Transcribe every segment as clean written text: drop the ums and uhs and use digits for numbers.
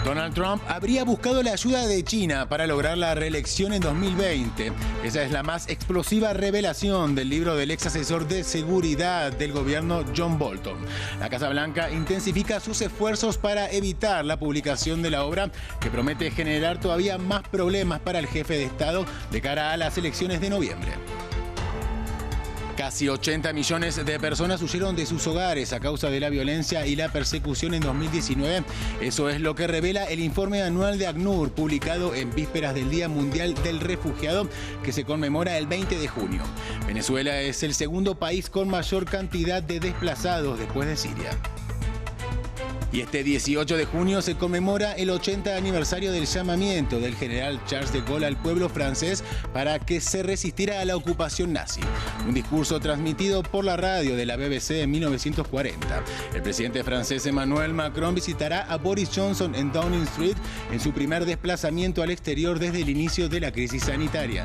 Donald Trump habría buscado la ayuda de China para lograr la reelección en 2020. Esa es la más explosiva revelación del libro del ex asesor de seguridad del gobierno John Bolton. La Casa Blanca intensifica sus esfuerzos para evitar la publicación de la obra, que promete generar todavía más problemas para el jefe de Estado de cara a las elecciones de noviembre. Casi 80 millones de personas huyeron de sus hogares a causa de la violencia y la persecución en 2019. Eso es lo que revela el informe anual de ACNUR, publicado en vísperas del Día Mundial del Refugiado, que se conmemora el 20 de junio. Venezuela es el segundo país con mayor cantidad de desplazados después de Siria. Y este 18 de junio se conmemora el 80 aniversario del llamamiento del general Charles de Gaulle al pueblo francés para que se resistiera a la ocupación nazi. Un discurso transmitido por la radio de la BBC en 1940. El presidente francés Emmanuel Macron visitará a Boris Johnson en Downing Street en su primer desplazamiento al exterior desde el inicio de la crisis sanitaria.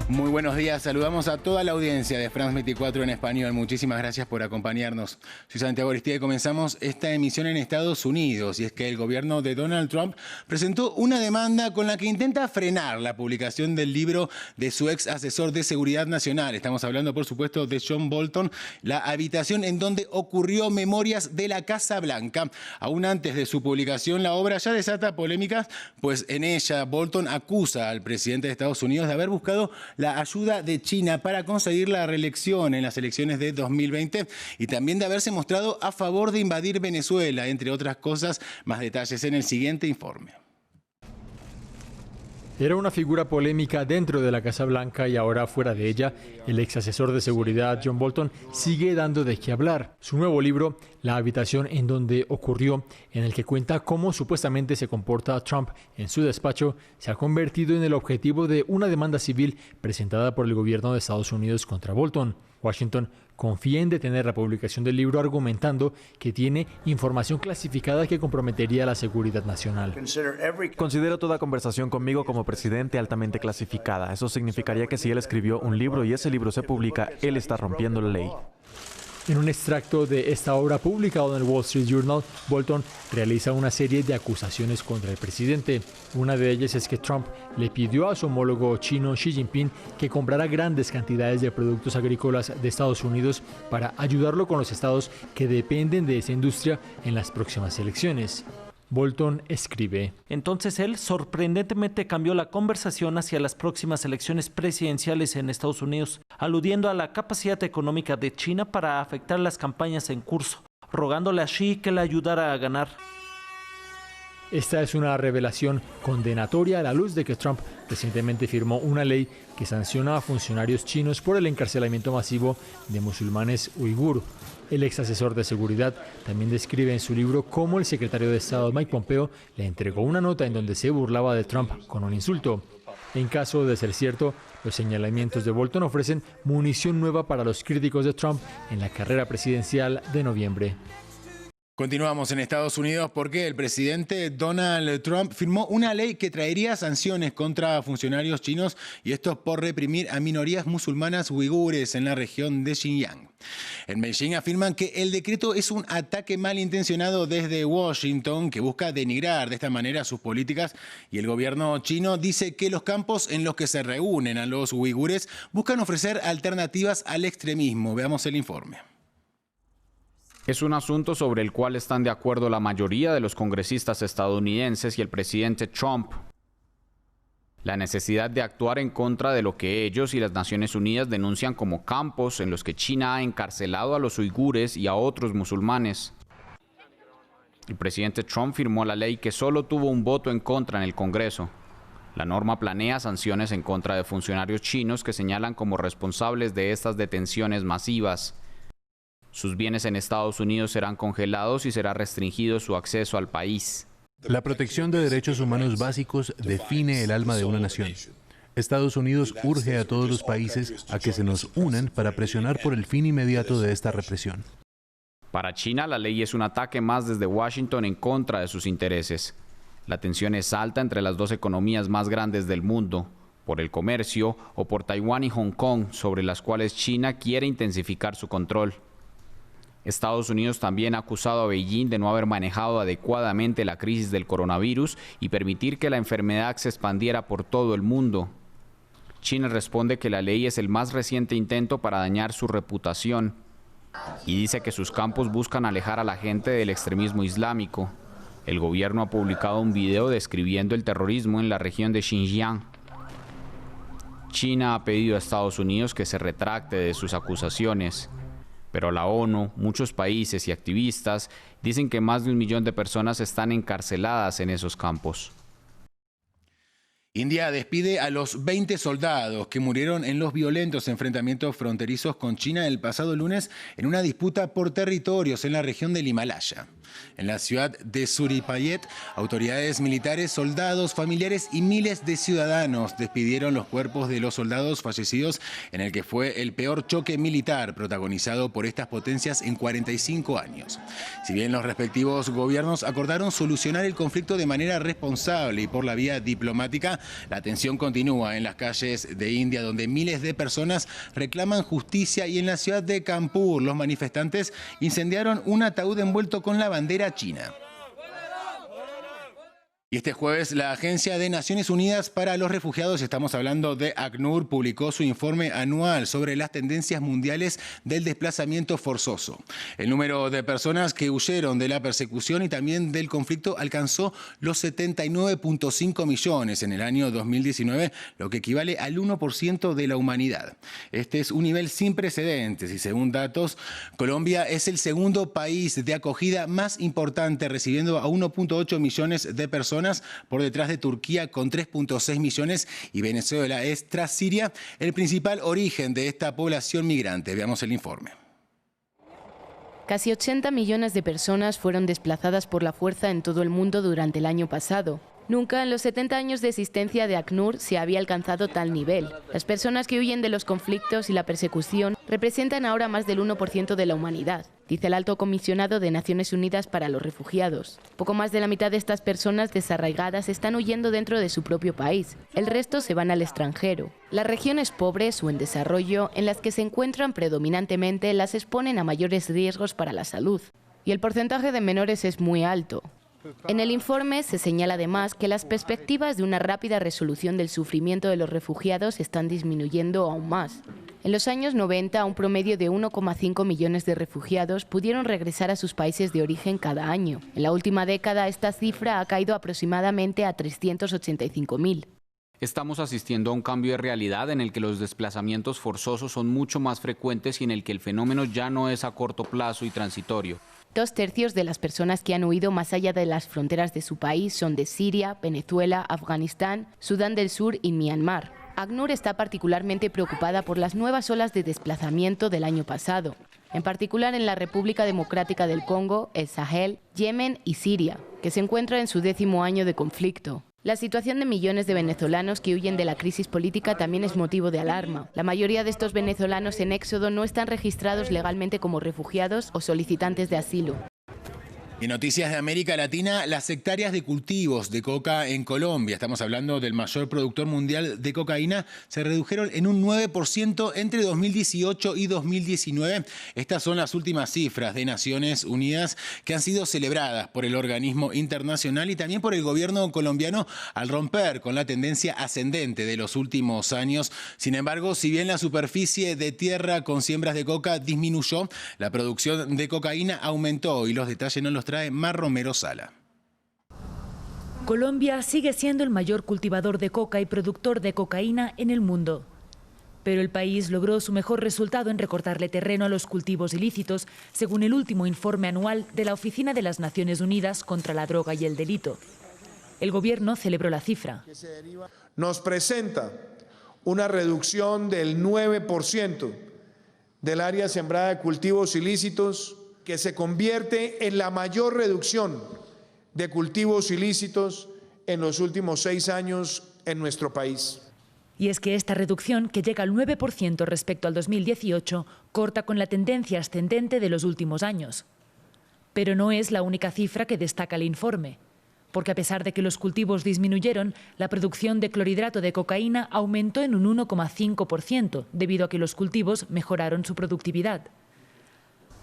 Muy buenos días, saludamos a toda la audiencia de France 24 en español. Muchísimas gracias por acompañarnos. Soy Santiago Aristide y comenzamos esta emisión en Estados Unidos. Y es que el gobierno de Donald Trump presentó una demanda con la que intenta frenar la publicación del libro de su ex asesor de seguridad nacional. Estamos hablando, por supuesto, de John Bolton, la habitación en donde ocurrió Memorias de la Casa Blanca. Aún antes de su publicación, la obra ya desata polémicas, pues en ella Bolton acusa al presidente de Estados Unidos de haber buscado la ayuda de China para conseguir la reelección en las elecciones de 2020 y también de haberse mostrado a favor de invadir Venezuela, entre otras cosas. Más detalles en el siguiente informe. Era una figura polémica dentro de la Casa Blanca y ahora fuera de ella, el ex asesor de seguridad John Bolton sigue dando de qué hablar. Su nuevo libro, La habitación en donde ocurrió, en el que cuenta cómo supuestamente se comporta Trump en su despacho, se ha convertido en el objetivo de una demanda civil presentada por el gobierno de Estados Unidos contra Bolton. Washington confía en detener la publicación del libro argumentando que tiene información clasificada que comprometería la seguridad nacional. Considero toda conversación conmigo como presidente altamente clasificada. Eso significaría que si él escribió un libro y ese libro se publica, él está rompiendo la ley. En un extracto de esta obra publicado en el Wall Street Journal, Bolton realiza una serie de acusaciones contra el presidente. Una de ellas es que Trump le pidió a su homólogo chino Xi Jinping que comprara grandes cantidades de productos agrícolas de Estados Unidos para ayudarlo con los estados que dependen de esa industria en las próximas elecciones. Bolton escribe: Entonces él sorprendentemente cambió la conversación hacia las próximas elecciones presidenciales en Estados Unidos, aludiendo a la capacidad económica de China para afectar las campañas en curso, rogándole a Xi que le ayudara a ganar. Esta es una revelación condenatoria a la luz de que Trump recientemente firmó una ley que sanciona a funcionarios chinos por el encarcelamiento masivo de musulmanes uigur. El ex asesor de seguridad también describe en su libro cómo el secretario de Estado Mike Pompeo le entregó una nota en donde se burlaba de Trump con un insulto. En caso de ser cierto, los señalamientos de Bolton ofrecen munición nueva para los críticos de Trump en la carrera presidencial de noviembre. Continuamos en Estados Unidos porque el presidente Donald Trump firmó una ley que traería sanciones contra funcionarios chinos, y esto por reprimir a minorías musulmanas uigures en la región de Xinjiang. En Beijing afirman que el decreto es un ataque malintencionado desde Washington que busca denigrar de esta manera sus políticas, y el gobierno chino dice que los campos en los que se reúnen a los uigures buscan ofrecer alternativas al extremismo. Veamos el informe. Es un asunto sobre el cual están de acuerdo la mayoría de los congresistas estadounidenses y el presidente Trump. La necesidad de actuar en contra de lo que ellos y las Naciones Unidas denuncian como campos en los que China ha encarcelado a los uigures y a otros musulmanes. El presidente Trump firmó la ley que solo tuvo un voto en contra en el Congreso. La norma planea sanciones en contra de funcionarios chinos que señalan como responsables de estas detenciones masivas. Sus bienes en Estados Unidos serán congelados y será restringido su acceso al país. La protección de derechos humanos básicos define el alma de una nación. Estados Unidos urge a todos los países a que se nos unan para presionar por el fin inmediato de esta represión. Para China, la ley es un ataque más desde Washington en contra de sus intereses. La tensión es alta entre las dos economías más grandes del mundo, por el comercio o por Taiwán y Hong Kong, sobre las cuales China quiere intensificar su control. Estados Unidos también ha acusado a Beijing de no haber manejado adecuadamente la crisis del coronavirus y permitir que la enfermedad se expandiera por todo el mundo. China responde que la ley es el más reciente intento para dañar su reputación y dice que sus campos buscan alejar a la gente del extremismo islámico. El gobierno ha publicado un video describiendo el terrorismo en la región de Xinjiang. China ha pedido a Estados Unidos que se retracte de sus acusaciones. Pero la ONU, muchos países y activistas dicen que más de 1 millón de personas están encarceladas en esos campos. India despide a los 20 soldados que murieron en los violentos enfrentamientos fronterizos con China el pasado lunes en una disputa por territorios en la región del Himalaya. En la ciudad de Suripayet, autoridades militares, soldados, familiares y miles de ciudadanos despidieron los cuerpos de los soldados fallecidos en el que fue el peor choque militar protagonizado por estas potencias en 45 años. Si bien los respectivos gobiernos acordaron solucionar el conflicto de manera responsable y por la vía diplomática, la tensión continúa en las calles de India, donde miles de personas reclaman justicia, y en la ciudad de Kanpur los manifestantes incendiaron un ataúd envuelto con la bandera china. Y este jueves la Agencia de Naciones Unidas para los Refugiados, estamos hablando de ACNUR, publicó su informe anual sobre las tendencias mundiales del desplazamiento forzoso. El número de personas que huyeron de la persecución y también del conflicto alcanzó los 79.5 millones en el año 2019, lo que equivale al 1% de la humanidad. Este es un nivel sin precedentes y, según datos, Colombia es el segundo país de acogida más importante, recibiendo a 1.8 millones de personas, por detrás de Turquía con 3.6 millones, y Venezuela es, tras Siria, el principal origen de esta población migrante. Veamos el informe. Casi 80 millones de personas fueron desplazadas por la fuerza en todo el mundo durante el año pasado. Nunca en los 70 años de existencia de ACNUR se había alcanzado tal nivel. Las personas que huyen de los conflictos y la persecución representan ahora más del 1% de la humanidad, dice el Alto Comisionado de Naciones Unidas para los Refugiados. Poco más de la mitad de estas personas desarraigadas están huyendo dentro de su propio país. El resto se van al extranjero. Las regiones pobres o en desarrollo, en las que se encuentran predominantemente, las exponen a mayores riesgos para la salud. Y el porcentaje de menores es muy alto. En el informe se señala además que las perspectivas de una rápida resolución del sufrimiento de los refugiados están disminuyendo aún más. En los años 90, un promedio de 1,5 millones de refugiados pudieron regresar a sus países de origen cada año. En la última década, esta cifra ha caído aproximadamente a 385.000. Estamos asistiendo a un cambio de realidad en el que los desplazamientos forzosos son mucho más frecuentes y en el que el fenómeno ya no es a corto plazo y transitorio. 2/3 de las personas que han huido más allá de las fronteras de su país son de Siria, Venezuela, Afganistán, Sudán del Sur y Myanmar. ACNUR está particularmente preocupada por las nuevas olas de desplazamiento del año pasado, en particular en la República Democrática del Congo, el Sahel, Yemen y Siria, que se encuentra en su 10º año de conflicto. La situación de millones de venezolanos que huyen de la crisis política también es motivo de alarma. La mayoría de estos venezolanos en éxodo no están registrados legalmente como refugiados o solicitantes de asilo. En noticias de América Latina, las hectáreas de cultivos de coca en Colombia, estamos hablando del mayor productor mundial de cocaína, se redujeron en un 9% entre 2018 y 2019. Estas son las últimas cifras de Naciones Unidas que han sido celebradas por el organismo internacional y también por el gobierno colombiano al romper con la tendencia ascendente de los últimos años. Sin embargo, si bien la superficie de tierra con siembras de coca disminuyó, la producción de cocaína aumentó, y los detalles nos los trae Mar Romero Sala. Colombia sigue siendo el mayor cultivador de coca y productor de cocaína en el mundo. Pero el país logró su mejor resultado en recortarle terreno a los cultivos ilícitos, según el último informe anual de la Oficina de las Naciones Unidas contra la Droga y el Delito. El gobierno celebró la cifra. Nos presenta una reducción del 9% del área sembrada de cultivos ilícitos, que se convierte en la mayor reducción de cultivos ilícitos en los últimos 6 años en nuestro país. Y es que esta reducción, que llega al 9% respecto al 2018, corta con la tendencia ascendente de los últimos años. Pero no es la única cifra que destaca el informe, porque a pesar de que los cultivos disminuyeron, la producción de clorhidrato de cocaína aumentó en un 1,5%, debido a que los cultivos mejoraron su productividad.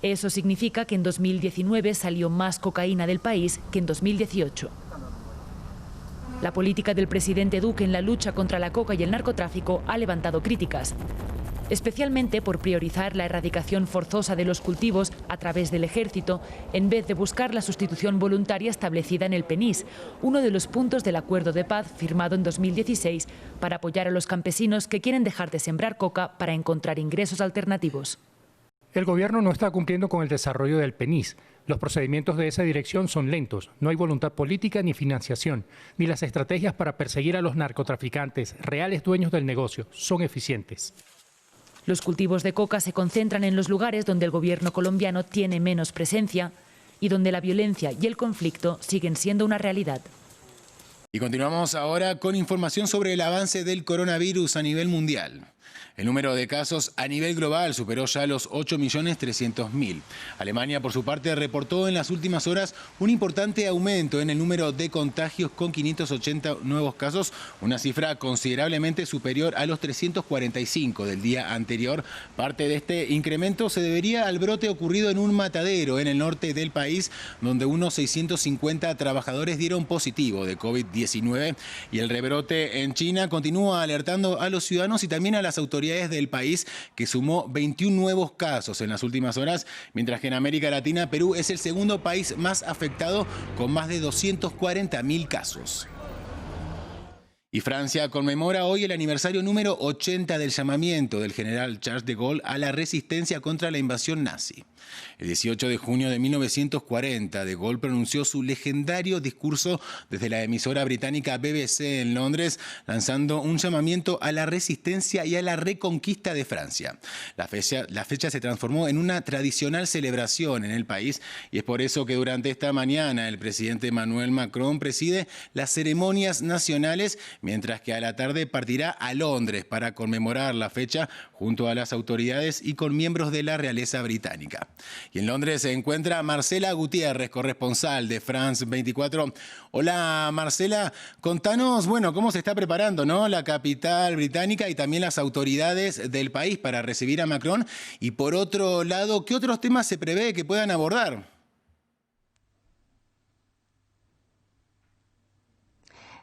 Eso significa que en 2019 salió más cocaína del país que en 2018. La política del presidente Duque en la lucha contra la coca y el narcotráfico ha levantado críticas, especialmente por priorizar la erradicación forzosa de los cultivos a través del ejército, en vez de buscar la sustitución voluntaria establecida en el PENIS, uno de los puntos del acuerdo de paz firmado en 2016 para apoyar a los campesinos que quieren dejar de sembrar coca para encontrar ingresos alternativos. El gobierno no está cumpliendo con el desarrollo del PENIS. Los procedimientos de esa dirección son lentos, no hay voluntad política ni financiación, ni las estrategias para perseguir a los narcotraficantes, reales dueños del negocio, son eficientes. Los cultivos de coca se concentran en los lugares donde el gobierno colombiano tiene menos presencia y donde la violencia y el conflicto siguen siendo una realidad. Y continuamos ahora con información sobre el avance del coronavirus a nivel mundial. El número de casos a nivel global superó ya los 8.300.000. Alemania, por su parte, reportó en las últimas horas un importante aumento en el número de contagios con 580 nuevos casos, una cifra considerablemente superior a los 345 del día anterior. Parte de este incremento se debería al brote ocurrido en un matadero en el norte del país, donde unos 650 trabajadores dieron positivo de COVID-19. Y el rebrote en China continúa alertando a los ciudadanos y también a las autoridades del país, que sumó 21 nuevos casos en las últimas horas, mientras que en América Latina, Perú es el segundo país más afectado con más de 240.000 casos. Y Francia conmemora hoy el aniversario número 80 del llamamiento del general Charles de Gaulle a la resistencia contra la invasión nazi. El 18 de junio de 1940, de Gaulle pronunció su legendario discurso desde la emisora británica BBC en Londres, lanzando un llamamiento a la resistencia y a la reconquista de Francia. La fecha se transformó en una tradicional celebración en el país, y es por eso que durante esta mañana el presidente Emmanuel Macron preside las ceremonias nacionales, mientras que a la tarde partirá a Londres para conmemorar la fecha junto a las autoridades y con miembros de la realeza británica. Y en Londres se encuentra Marcela Gutiérrez, corresponsal de France 24. Hola Marcela, contanos, cómo se está preparando, ¿no?, la capital británica y también las autoridades del país para recibir a Macron. Y por otro lado, ¿qué otros temas se prevé que puedan abordar?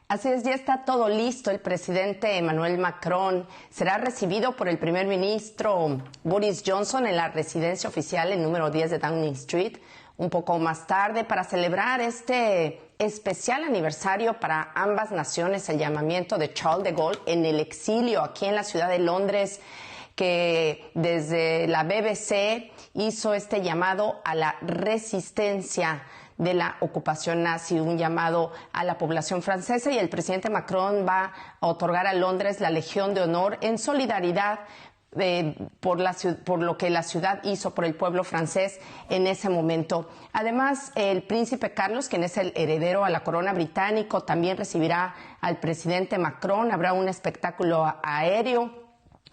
Así es, ya está todo listo. El presidente Emmanuel Macron será recibido por el primer ministro Boris Johnson en la residencia oficial, el número 10 de Downing Street, un poco más tarde, para celebrar este especial aniversario para ambas naciones, el llamamiento de Charles de Gaulle en el exilio aquí en la ciudad de Londres, que desde la BBC hizo este llamado a la resistencia de la ocupación nazi, un llamado a la población francesa, y el presidente Macron va a otorgar a Londres la Legión de Honor en solidaridad por lo que la ciudad hizo por el pueblo francés en ese momento. Además, el príncipe Carlos, quien es el heredero a la corona británico, también recibirá al presidente Macron. Habrá un espectáculo aéreo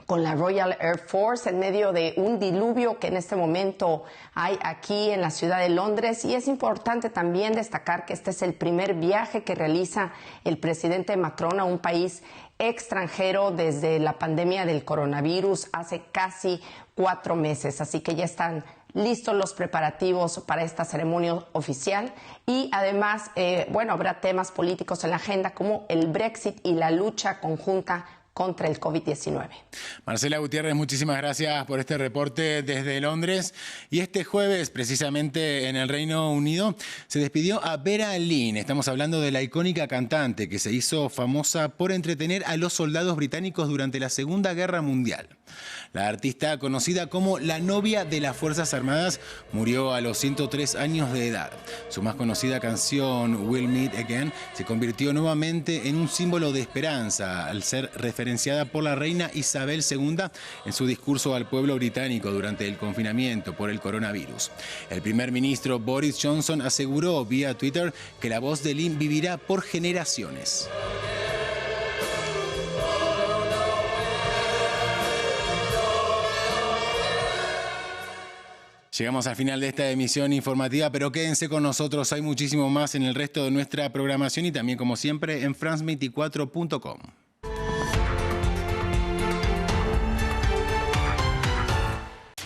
con la Royal Air Force en medio de un diluvio que en este momento hay aquí en la ciudad de Londres. Y es importante también destacar que este es el primer viaje que realiza el presidente Macron a un país extranjero desde la pandemia del coronavirus hace casi 4 meses. Así que ya están listos los preparativos para esta ceremonia oficial, y además, habrá temas políticos en la agenda como el Brexit y la lucha conjunta contra el COVID-19. Marcela Gutiérrez, muchísimas gracias por este reporte desde Londres. Y este jueves, precisamente en el Reino Unido, se despidió a Vera Lynn. Estamos hablando de la icónica cantante que se hizo famosa por entretener a los soldados británicos durante la Segunda Guerra Mundial. La artista, conocida como la novia de las Fuerzas Armadas, murió a los 103 años de edad. Su más conocida canción, We'll Meet Again, se convirtió nuevamente en un símbolo de esperanza al ser referenciada por la reina Isabel II en su discurso al pueblo británico durante el confinamiento por el coronavirus. El primer ministro Boris Johnson aseguró vía Twitter que la voz de Lynn vivirá por generaciones. Llegamos al final de esta emisión informativa, pero quédense con nosotros, hay muchísimo más en el resto de nuestra programación y también, como siempre, en france24.com.